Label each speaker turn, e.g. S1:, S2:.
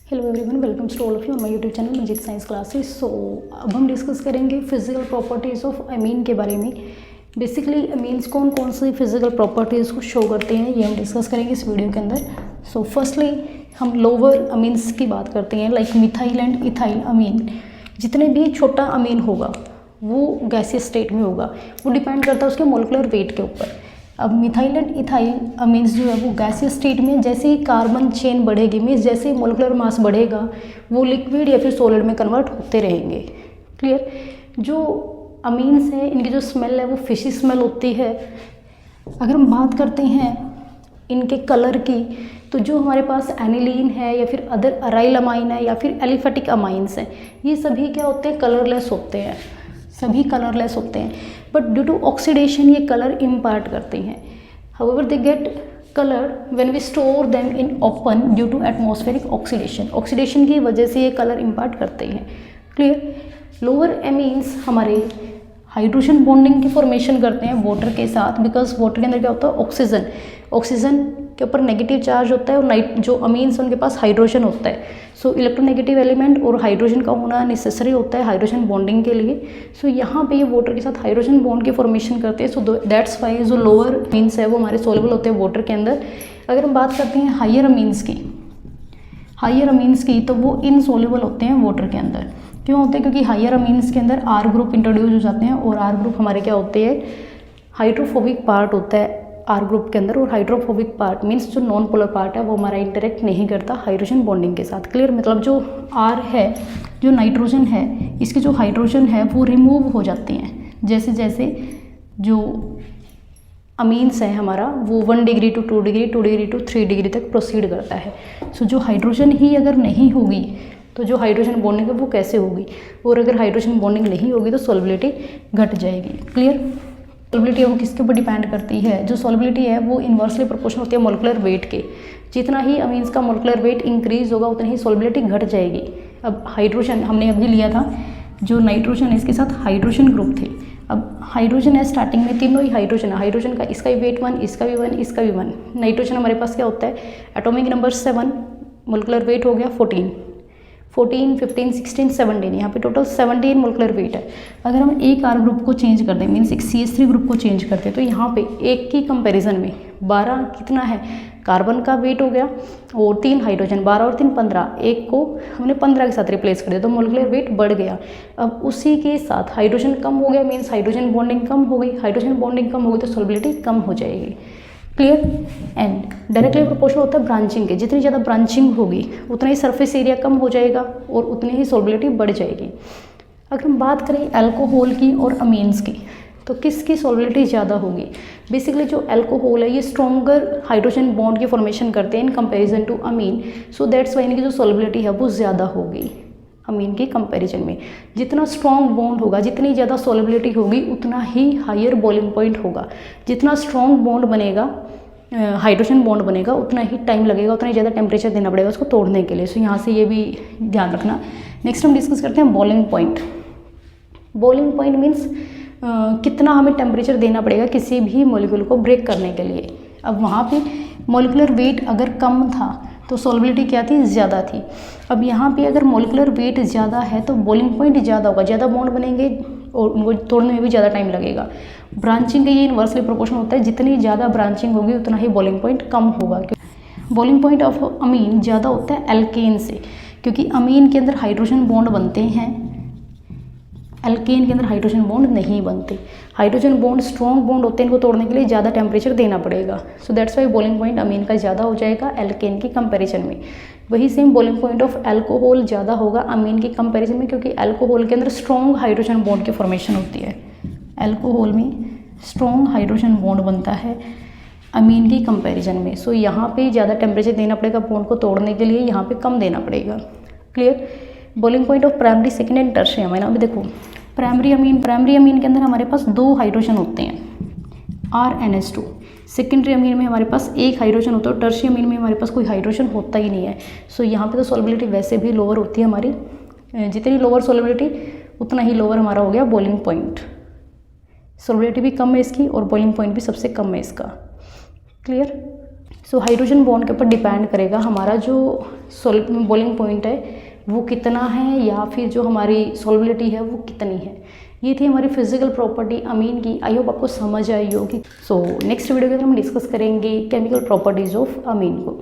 S1: Hello everyone, welcome to all of you on my YouTube channel Manjeet science classes. So अब हम discuss करेंगे physical properties of अमीन के बारे में। बेसिकली अमीन्स कौन कौन सी फिजिकल प्रॉपर्टीज़ को शो करते हैं ये हम डिस्कस करेंगे इस वीडियो के अंदर। सो फर्स्टली हम लोअर अमीन्स की बात करते हैं, लाइक मिथाइल एंड इथाइल अमीन। जितने भी छोटा अमीन होगा वो गैसियस स्टेट में होगा, वो डिपेंड करता है उसके मोलिकुलर वेट के ऊपर। अब मिथाइल एंड इथाइल अमीन्स जो है वो गैसियस स्टेट में जैसे ही कार्बन चेन बढ़ेगी, मीन्स जैसे ही मोलिकुलर मास बढ़ेगा वो लिक्विड या फिर सॉलिड में कन्वर्ट होते रहेंगे। क्लियर। जो अमीन्स हैं इनकी जो स्मेल है वो फिशी स्मेल होती है। अगर हम बात करते हैं इनके कलर की, तो जो हमारे पास एनिलीन है या फिर अदर अराइल अमाइन है या फिर एलिफेटिक अमाइंस हैं, ये सभी क्या होते हैं, कलरलेस होते हैं, सभी कलरलेस होते हैं। बट ड्यू टू ऑक्सीडेशन ये कलर इम्पार्ट करते हैं। However they get colour when we store them in open due to atmospheric oxidation. Oxidation की वजह से ये कलर इम्पार्ट करते हैं। क्लियर। लोअर एमीन्स हमारे हाइड्रोजन बॉन्डिंग की फॉर्मेशन करते हैं वाटर के साथ, बिकॉज वाटर के अंदर क्या होता है, ऑक्सीजन, ऑक्सीजन के ऊपर नेगेटिव चार्ज होता है और जो अमीन्स उनके पास हाइड्रोजन होता है। सो इलेक्ट्रोनेगेटिव एलिमेंट और हाइड्रोजन का होना नेसेसरी होता है हाइड्रोजन बॉन्डिंग के लिए। सो यहाँ पे ये वाटर के साथ हाइड्रोजन बॉन्ड की फॉर्मेशन करते हैं। सो दैट्स वाई जो लोअर अमीन्स है वो हमारे सोल्युबल होते हैं वाटर के अंदर। अगर हम बात करते हैं हायर अमीन्स की, तो वो इनसोल्युबल होते हैं वाटर के अंदर। क्यों होते हैं? क्योंकि हायर अमीन्स के अंदर आर ग्रुप इंट्रोड्यूस हो जाते हैं और आर ग्रुप हमारे क्या होते हैं, हाइड्रोफोबिक पार्ट होता है आर ग्रुप के अंदर। और हाइड्रोफोबिक पार्ट मीन्स जो नॉन पोलर पार्ट है वो हमारा इंटरेक्ट नहीं करता हाइड्रोजन बॉन्डिंग के साथ। क्लियर। मतलब जो आर है, जो नाइट्रोजन है, इसके जो हाइड्रोजन है वो रिमूव हो जाते हैं जैसे जैसे जो अमीन्स है हमारा वो 1 degree to 2 degree, 2 degree to 3 degree तक प्रोसीड करता है। सो जो हाइड्रोजन ही अगर नहीं होगी तो जो हाइड्रोजन बॉन्डिंग है वो कैसे होगी, और अगर हाइड्रोजन बॉन्डिंग नहीं होगी तो सॉल्युबिलिटी घट जाएगी। क्लियर। सॉल्युबिलिटी वो किसके ऊपर डिपेंड करती है? जो सॉल्युबिलिटी है वो इन्वर्सली प्रोपोर्शनल होती है मोलिकुलर वेट के। जितना ही अमीन्स का मोलिकुलर वेट इंक्रीज होगा उतनी ही सॉल्युबिलिटी घट जाएगी। अब हाइड्रोजन हमने अभी लिया था, जो नाइट्रोजन है इसके साथ हाइड्रोजन ग्रुप थे। अब हाइड्रोजन है स्टार्टिंग में, तीनों ही हाइड्रोजन है, हाइड्रोजन का इसका भी वेट 1, इसका भी 1, इसका भी 1। नाइट्रोजन हमारे पास क्या होता है, एटॉमिक नंबर 7, मोलिकुलर वेट हो गया 14, 15, 16, 17, यहाँ पे टोटल 17 मोलिकुलर वेट है। अगर हम एक आर ग्रुप को चेंज कर दें, मीन्स एक CH3 ग्रुप को चेंज करते हैं, तो यहाँ पे एक की कंपैरिजन में 12 कितना है, कार्बन का वेट हो गया, और 3 हाइड्रोजन, 12 और 3 15, एक को हमने 15 के साथ रिप्लेस कर दिया तो मोलिकुलर वेट बढ़ गया। अब उसी के साथ हाइड्रोजन कम हो गया, मीन्स हाइड्रोजन बॉन्डिंग कम हो गई, हाइड्रोजन बॉन्डिंग कम होगी तो सॉल्युबिलिटी कम हो जाएगी। क्लियर। एंड डायरेक्टली प्रोपोर्शनल होता है ब्रांचिंग के। जितनी ज़्यादा ब्रांचिंग होगी उतना ही सरफेस एरिया कम हो जाएगा और उतनी ही सॉल्युबिलिटी बढ़ जाएगी। अगर हम बात करें अल्कोहल की और अमीन्स की, तो किसकी सॉल्युबिलिटी ज़्यादा होगी? बेसिकली जो अल्कोहल है ये स्ट्रॉन्गर हाइड्रोजन बॉन्ड की फॉर्मेशन करते हैं in comparison to amine. So that's why इनकी जो सॉल्युबिलिटी है वो ज़्यादा होगी अमीन के कंपैरिजन में। जितना स्ट्रॉन्ग बॉन्ड होगा, जितनी ज़्यादा सॉल्युबिलिटी होगी, उतना ही हायर बॉइलिंग पॉइंट होगा। जितना स्ट्रॉन्ग बॉन्ड बनेगा, हाइड्रोजन बॉन्ड बनेगा, उतना ही टाइम लगेगा, उतना ही ज़्यादा टेम्परेचर देना पड़ेगा उसको तोड़ने के लिए। सो यहाँ से ये भी ध्यान रखना। नेक्स्ट हम डिस्कस करते हैं boiling point. Boiling point means कितना हमें टेम्परेचर देना पड़ेगा किसी भी मॉलिक्यूल को ब्रेक करने के लिए। अब वहाँ पे मॉलिकुलर वेट अगर कम था तो सॉल्युबिलिटी क्या थी, ज़्यादा थी। अब यहाँ पे अगर मॉलिकुलर वेट ज़्यादा है तो बॉइलिंग पॉइंट ज़्यादा होगा, ज़्यादा बॉन्ड बनेंगे और उनको तोड़ने में भी ज़्यादा टाइम लगेगा। ब्रांचिंग का ये इन्वर्सली प्रोपोर्शनल होता है, जितनी ज़्यादा ब्रांचिंग होगी उतना ही बॉइलिंग पॉइंट कम होगा। बॉइलिंग पॉइंट ऑफ अमीन ज़्यादा होता है एल्केन से, क्योंकि अमीन के अंदर हाइड्रोजन बॉन्ड बनते हैं, एल्केन के अंदर हाइड्रोजन बॉन्ड नहीं बनते। हाइड्रोजन बॉन्ड स्ट्रॉन्ग बॉन्ड होते हैं, इनको तोड़ने के लिए ज़्यादा टेम्परेचर देना पड़ेगा। So that's why boiling point amine का ज़्यादा हो जाएगा एल्केन की कंपैरिजन में। वही same boiling point of alcohol ज़्यादा होगा अमीन की कंपैरिजन में, क्योंकि अल्कोहल के अंदर स्ट्रॉन्ग हाइड्रोजन बॉन्ड की फॉर्मेशन होती है। अल्कोहल में स्ट्रॉन्ग हाइड्रोजन बॉन्ड बनता है अमीन की कंपैरिजन में। सो यहाँ पे ज़्यादा टेम्परेचर देना पड़ेगा बॉन्ड को तोड़ने के लिए, यहाँ पे कम देना पड़ेगा। Clear. Boiling point of primary, second and tertiary amine. अभी देखो प्राइमरी अमीन के अंदर हमारे पास 2 हाइड्रोजन होते हैं, RNH2। सेकेंडरी अमीन में हमारे पास 1 हाइड्रोजन होता है और टर्शियरी अमीन में हमारे पास कोई हाइड्रोजन होता ही नहीं है। सो यहाँ पे तो सॉल्युबिलिटी वैसे भी लोअर होती है हमारी, जितनी लोअर सॉल्युबिलिटी उतना ही लोअर हमारा हो गया बॉइलिंग पॉइंट। सॉल्युबिलिटी भी कम है इसकी और बॉइलिंग पॉइंट भी सबसे कम है इसका। क्लियर। सो हाइड्रोजन बॉन्ड के ऊपर डिपेंड करेगा हमारा जो बॉइलिंग पॉइंट है वो कितना है, या फिर जो हमारी सॉल्युबिलिटी है वो कितनी है। ये थी हमारी फिजिकल प्रॉपर्टी अमीन की। आई होप आपको समझ आई होगी। सो नेक्स्ट वीडियो के अंदर हम डिस्कस करेंगे केमिकल प्रॉपर्टीज़ ऑफ अमीन को।